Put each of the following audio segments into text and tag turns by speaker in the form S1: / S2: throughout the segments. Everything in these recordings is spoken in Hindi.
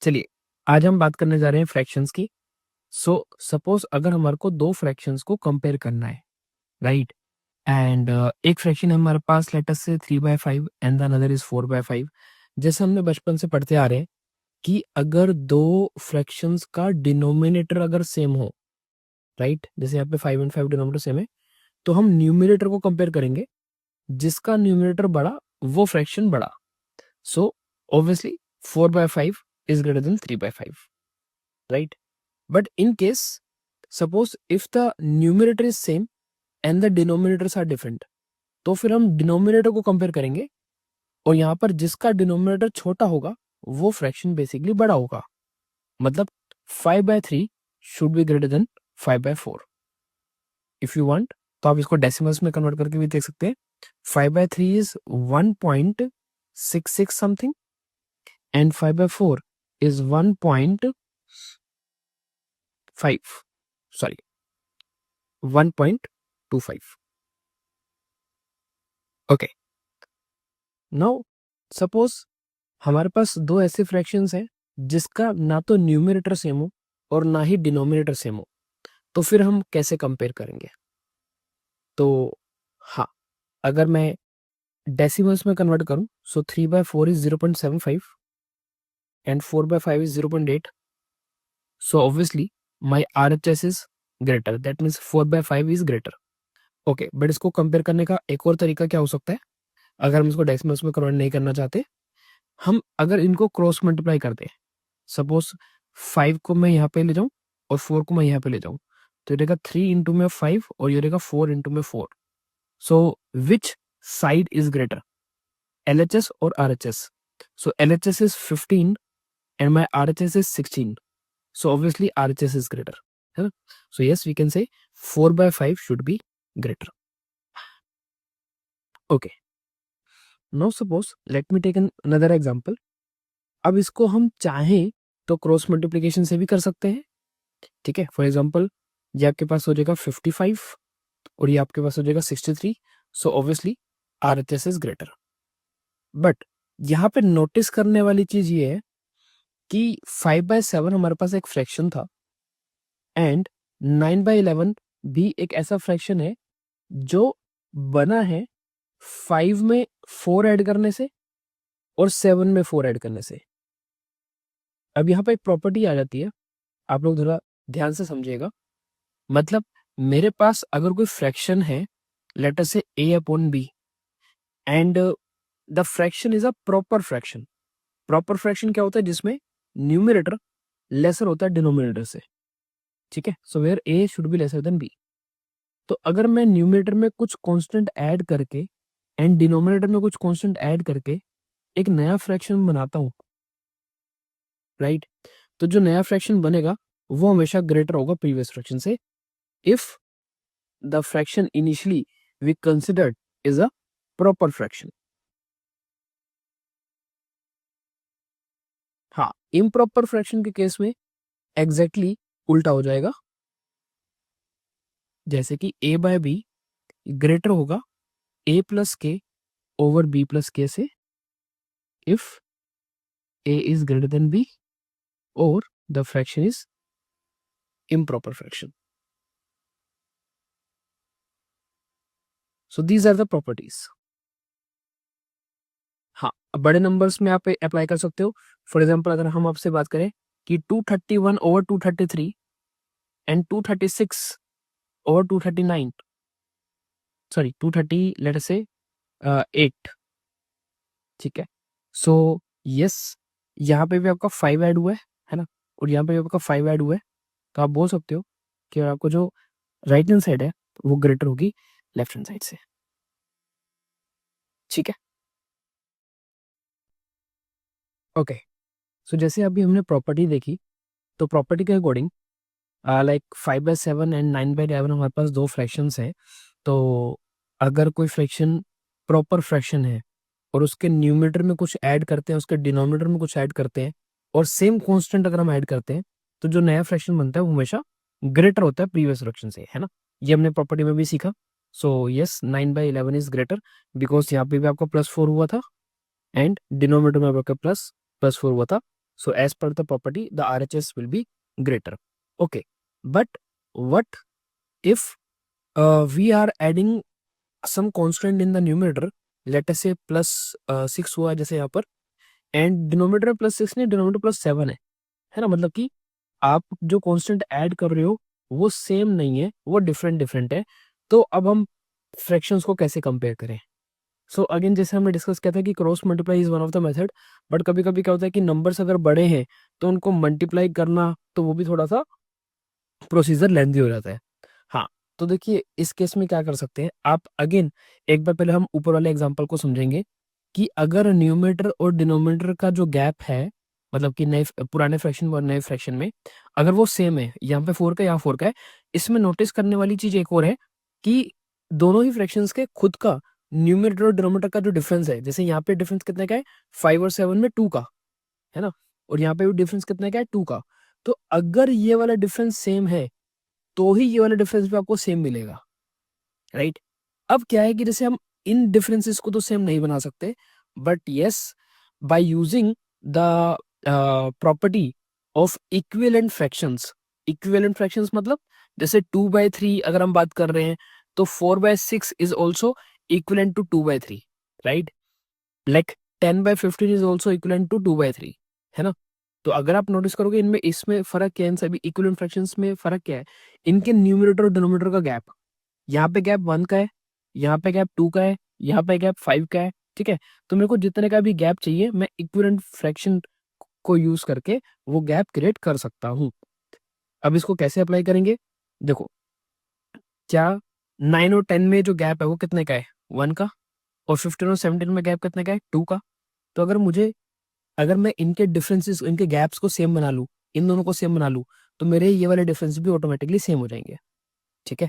S1: चलिए, आज हम बात करने जा रहे हैं फ्रैक्शंस की। सो सपोज अगर हमारे को दो फ्रैक्शंस को कंपेयर करना है, राइट? एंड एक फ्रैक्शन है हमारे पास, लेट अस से 3/5 एंड द अनदर इज 4/5। जैसे हमने बचपन से पढ़ते आ रहे हैं कि अगर दो फ्रैक्शंस का डिनोमिनेटर अगर सेम हो, राइट? जैसे यहाँ पे 5 एंड 5 डिनोमिनेटर सेम है, तो हम न्यूमिनेटर को कंपेयर करेंगे, जिसका न्यूमिनेटर बड़ा वो फ्रैक्शन बड़ा। So obviously 4/5 is greater than 3/5, right? But in case, suppose if the numerator is same and the denominators are different, तो फिर हम डिनोमिनेटर को कंपेयर करेंगे और यहाँ पर जिसका डिनोमिनेटर छोटा होगा वो फ्रैक्शन बेसिकली बड़ा होगा। मतलब 5/3 should be greater than 5/4। If you want तो आप इसको डेसिमल्स में कन्वर्ट करके भी देख सकते हैं। 5/3 is 1.66 something and 5/4 is 1.5, sorry 1.25। Okay, now suppose हमारे पास दो ऐसे फ्रैक्शंस हैं जिसका ना तो न्यूमरेटर सेम हो और ना ही डिनोमिनेटर सेम हो, तो फिर हम कैसे कंपेयर करेंगे? तो हाँ, अगर मैं डेसिमल्स में कन्वर्ट करूं, सो 3/4 is 0.75 and 4/5 is 0.8। So obviously my RHS is greater, that means 4/5 is greater. Okay, but इसको कंपेयर करने का एक और तरीका क्या हो सकता है? अगर हम इसको डेसिमल्स में कन्वर्ट नहीं करना चाहते, हम अगर इनको क्रॉस मल्टीप्लाई करते हैं, सपोज 5 को मैं यहाँ पे ले जाऊं और 4 को मैं यहाँ पे ले जाऊं, तो ये रहेगा 3 इंटू में 5 और ये रहेगा 4 इंटू में 4। So which side is greater, LHS और RHS? So LHS is 15 and my RHS is 16, so obviously RHS is greater, है ना? So yes, we can say 4/5 should be greater. Okay, now suppose let me take another example. अब इसको हम चाहें तो क्रॉस मल्टीप्लिकेशन से भी कर सकते हैं, ठीक है? फॉर एग्जाम्पल ये आपके पास हो जाएगा 55 और ये आपके पास हो जाएगा 63। So obviously RHS is greater. But यहाँ पे नोटिस करने वाली चीज ये है कि 5/7 हमारे पास एक फ्रैक्शन था एंड 9/11 भी एक ऐसा फ्रैक्शन है जो बना है 5 में 4 ऐड करने से और 7 में 4 ऐड करने से। अब यहाँ पे एक प्रॉपर्टी आ जाती है, आप लोग थोड़ा ध्यान से समझिएगा। मतलब मेरे पास अगर कोई फ्रैक्शन है, लेट अस से A/B and the fraction is a proper fraction. Proper fraction क्या होता है? जिसमें न्यूमरेटर लेसर होता है डिनोमिनेटर से, ठीक है? So where A should be lesser than B। तो अगर मैं न्यूमरेटर में कुछ कांस्टेंट ऐड करके एंड डिनोमिनेटर में कुछ कांस्टेंट ऐड करके एक नया फ्रैक्शन बनाता हूँ, राइट? तो जो नया फ्रैक्शन बनेगा वो हमेशा ग्रेटर होगा प्रीवियस फ्रैक्शन से, if the fraction initially we considered is a proper fraction. हाँ, इम्प्रॉपर फ्रैक्शन के केस में एग्जैक्टली उल्टा हो जाएगा, जैसे कि A/B ग्रेटर होगा A+K ओवर B+K से, if A is greater than B or the fraction is improper fraction. So these are the properties. हाँ, अब बड़े नंबर्स में आप अप्लाई कर सकते हो। फॉर एग्जाम्पल अगर हम आपसे बात करें कि 231 over 233 and 236 over 239, sorry 230 let us से 8, ठीक है? सो यस, यहाँ पे भी आपका 5 ऐड हुआ है ना? और यहाँ पे भी आपका 5 ऐड हुआ है, तो आप बोल सकते हो कि आपको जो राइट हैंड साइड है वो ग्रेटर होगी लेफ्ट हैंड साइड से, ठीक है? ओके, सो जैसे अभी हमने प्रॉपर्टी देखी, तो प्रॉपर्टी के अकॉर्डिंग लाइक 5/7 एंड 9/11 हमारे पास दो फ्रैक्शंस हैं। तो अगर कोई फ्रैक्शन प्रॉपर फ्रैक्शन है और उसके न्यूमरेटर में कुछ ऐड करते हैं, उसके डिनोमिनेटर में कुछ ऐड करते हैं और सेम कांस्टेंट अगर हम ऐड करते हैं, तो जो नया फ्रैक्शन बनता है वो हमेशा ग्रेटर होता है प्रीवियस फ्रैक्शन से, है ना? ये हमने प्रॉपर्टी में भी सीखा। So yes, 9/11 is greater because यहाँ पे भी आपका +4 हुआ था एंड डिनोमिनेटर में आपका प्लस +4 हुआ था। So as per the property, the RHS will be greater. Okay, but what if we are adding some constant in the numerator, let us say plus 6 हुआ जैसे यहाँ पर, एंड डिनोमिनेटर प्लस 6 नहीं, डिनोमिनेटर प्लस 7 है ना, मतलब कि आप जो कांस्टेंट ऐड कर रहे हो वो सेम नहीं है, वो डिफरेंट डिफरेंट है। तो अब हम फ्रैक्शंस को कैसे कंपेयर करें? सो अगेन जैसे हमने डिस्कस किया था कि cross multiply is one of the method, but कभी कभी क्या होता है कि नंबर्स अगर बड़े हैं तो उनको मल्टीप्लाई करना तो वो भी थोड़ा सा प्रोसीजर लेंदी हो जाता है। हाँ, तो देखिए इस केस में क्या कर सकते हैं आप, अगेन एक बार पहले हम ऊपर वाले एग्जांपल को समझेंगे कि अगर न्यूमरेटर और डिनोमिनेटर का जो गैप है, मतलब कि नए पुराने फ्रैक्शन और नए फ्रैक्शन में अगर वो सेम है, यहाँ पे 4 का यहाँ 4 का है, इसमें नोटिस करने वाली चीज एक और है कि दोनों ही फ्रैक्शंस के खुद का न्यूमरेटर और डिनोमिनेटर का जो डिफरेंस है, जैसे यहाँ पे डिफरेंस कितने का है, 5 और 7 में 2 का है ना, और यहाँ पे भी डिफरेंस कितने का है, 2 का। तो अगर ये वाला डिफरेंस सेम है तो ही ये वाला डिफरेंस भी आपको सेम मिलेगा, राइट। अब क्या है कि जैसे हम इन डिफरेंसेस को तो सेम नहीं बना सकते, but yes, by using the property of equivalent fractions. Equivalent fractions मतलब जैसे 2/3 अगर हम बात कर रहे हैं तो 4/6 is also equivalent to 2/3, right. Like 10/15 is also equivalent to 2/3, है ना। तो अगर आप नोटिस करोगे इनमें इसमें फर्क क्या है, इन सभी इक्विवेलेंट फ्रैक्शंस में फर्क क्या है, इनके न्यूमरेटर और डिनोमिनेटर का गैप। यहाँ पे गैप 1 का है, यहाँ पे गैप 2 का है, यहाँ पे गैप 5 का है, ठीक है। तो मेरे को जितने का भी गैप चाहिए मैं इक्विवेलेंट फ्रैक्शन को यूज करके वो गैप क्रिएट कर सकता हूँ। अब इसको कैसे अप्लाई करेंगे, देखो, क्या 9 और 10 में जो गैप है वो कितने का है, 1 का, और 15 और 17 में गैप कितने का है, 2 का। तो अगर मैं इनके डिफरेंसेस, इनके गैप्स को सेम बना लूँ, इन दोनों को सेम बना लूँ, तो मेरे ये वाले डिफरेंस भी ऑटोमेटिकली सेम हो जाएंगे, ठीक है।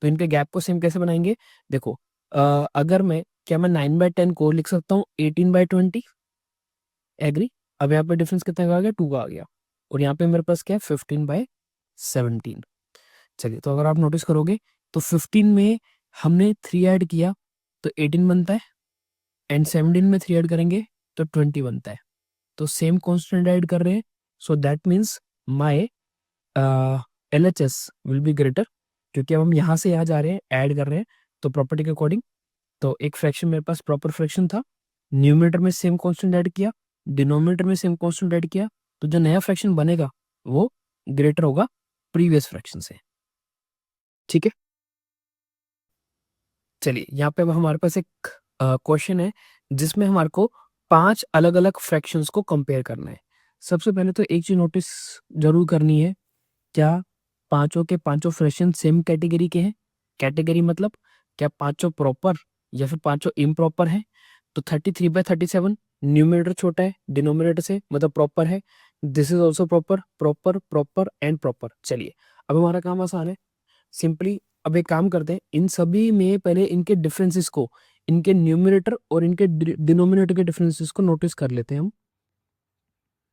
S1: तो इनके गैप को सेम कैसे बनाएंगे, देखो, अगर मैं, क्या मैं 9/10 को लिख सकता हूँ 18/20, एग्री। अब यहाँ पे डिफरेंस कितने का आ गया, 2 का आ गया, और यहाँ पे मेरे पास क्या है, 15/17। चलिए, तो अगर आप नोटिस करोगे तो 15 में हमने 3 ऐड किया तो 18 बनता है, एंड 17 में 3 ऐड करेंगे तो 20 बनता है। तो सेम कॉन्स्टेंट ऐड कर रहे हैं, so that means my LHS will be greater, क्योंकि अब हम यहाँ से यहाँ जा रहे हैं, ऐड कर रहे हैं, तो प्रॉपर्टी के अकॉर्डिंग। तो एक फ्रैक्शन मेरे पास प्रॉपर फ्रैक्शन था, न्यूमरेटर में सेम कांस्टेंट ऐड किया, डिनोमिनेटर में सेम कांस्टेंट ऐड किया, तो जो नया फ्रैक्शन बनेगा वो ग्रेटर होगा प्रीवियस फ्रैक्शन से, ठीक है। चलिए, यहाँ पे अब हमारे पास एक क्वेश्चन है जिसमें हमारे को 5 अलग अलग फ्रैक्शंस को कंपेयर करना है। सबसे पहले तो एक चीज नोटिस जरूर करनी है, क्या पांचों के पांचों फ्रैक्शन सेम कैटेगरी के हैं? कैटेगरी मतलब क्या पांचों प्रॉपर या फिर पांचों इम्प्रॉपर हैं? तो 33/37 न्यूमरेटर छोटा है डिनोमिनेटर से, मतलब प्रॉपर है। This is also proper, proper, proper and proper. चलिए, अब हमारा काम आसान है, सिंपली अब एक काम करते हैं, इन सभी में पहले इनके डिफरेंसेस को, इनके न्यूमरेटर और इनके डिनोमिनेटर के डिफरेंसेस को नोटिस कर लेते हैं हम।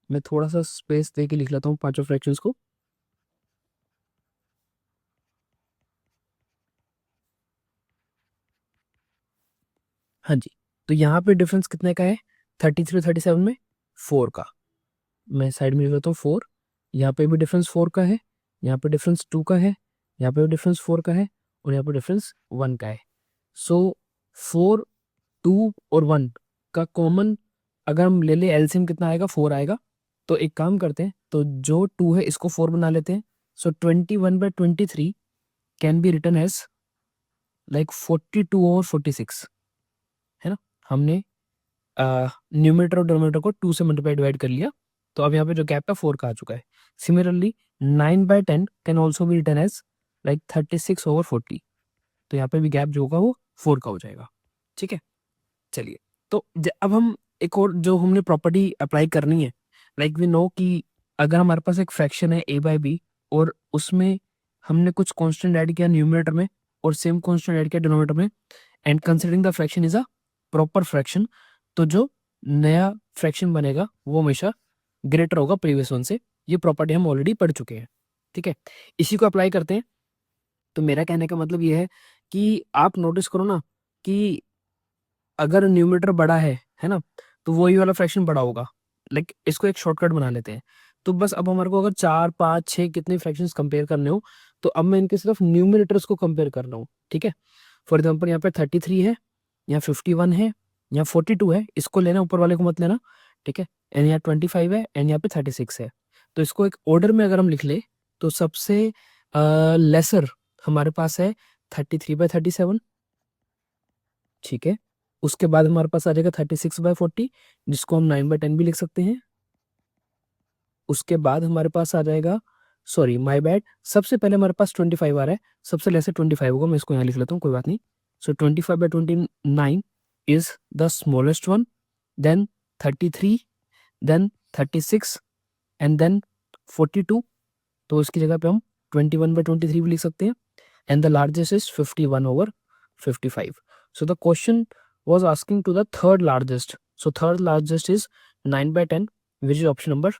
S1: मैं थोड़ा सा स्पेस दे के लिख लेता हूँ पांचों फ्रैक्शंस को। हाँ जी, तो यहाँ पे डिफरेंस कितने का है, 33-37 में 4 का। मैं साइड में लिख लेता हूँ 4। यहाँ पे भी डिफरेंस 4 का है, यहाँ पे डिफरेंस 2 का है, यहाँ पे भी डिफरेंस 4 का है, और यहाँ पे डिफरेंस 1 का है। सो 4, 2 और 1 का कॉमन अगर हम ले ले एलसीएम कितना आएगा, 4 आएगा। तो एक काम करते हैं, तो जो 2 है इसको 4 बना लेते हैं। So 21/23 can be written as like 42 और 46, है ना। हमने न्यूमरेटर और डिनोमिनेटर को 2 से मल्टीप्लाई डिवाइड कर लिया, तो अब यहाँ पे जो गैप है 4 का आ चुका है। Similarly 9/10 can also be written as like 36/40, तो यहाँ पे भी गैप जो होगा वो 4 का हो जाएगा, ठीक है। चलिए, तो अब हम एक और जो हमने प्रॉपर्टी अप्लाई करनी है, लाइक वी नो कि अगर हमारे पास एक फ्रैक्शन है a/b और उसमें हमने कुछ कांस्टेंट ऐड किया न्यूमरेटर में और सेम कांस्टेंट ऐड किया डिनोमिनेटर में, and considering the fraction is a proper fraction, तो जो नया फ्रैक्शन बनेगा वो हमेशा ग्रेटर होगा प्रीवियस वन से। ये प्रॉपर्टी हम ऑलरेडी पढ़ चुके हैं, ठीक है। इसी को अप्लाई करते हैं। तो मेरा कहने का मतलब ये है कि आप नोटिस करो ना कि अगर न्यूमरेटर बड़ा है ना, तो वही वाला फ्रैक्शन बड़ा होगा, लाइक इसको एक शॉर्टकट बना लेते हैं। तो बस अब हमारे को अगर 4, 5, 6 कितने फ्रैक्शंस कंपेयर करने हो, तो अब मैं इनके सिर्फ न्यूमरेटर्स को कंपेयर कर रहा हूँ, ठीक है। फॉर एग्जाम्पल यहाँ पे 33 है, यहाँ 51 है, यहाँ 42 है, इसको लेना, ऊपर वाले को मत लेना, ठीक है। एंड यहाँ 25 है, एंड यहाँ पे 36 है। तो इसको एक ऑर्डर में अगर हम लिख ले, तो सबसे लेसर हमारे पास है 33/37, ठीक है। उसके बाद हमारे पास आ जाएगा 36/40, जिसको हम 9/10 भी लिख सकते हैं। उसके बाद हमारे पास आ जाएगा, सॉरी माय बैड, सबसे पहले हमारे पास 25 आ रहा है, सबसे लेसर 25 होगा, मैं इसको यहाँ लिख लेता हूँ, कोई बात नहीं। So 25/29 is the smallest one, then 33, then 36, and then 42। तो इसकी जगह पे हम 21/23 भी लिख सकते हैं, and the largest is 51/55। So the question was asking to the third largest. So third largest is 9/10, which is option number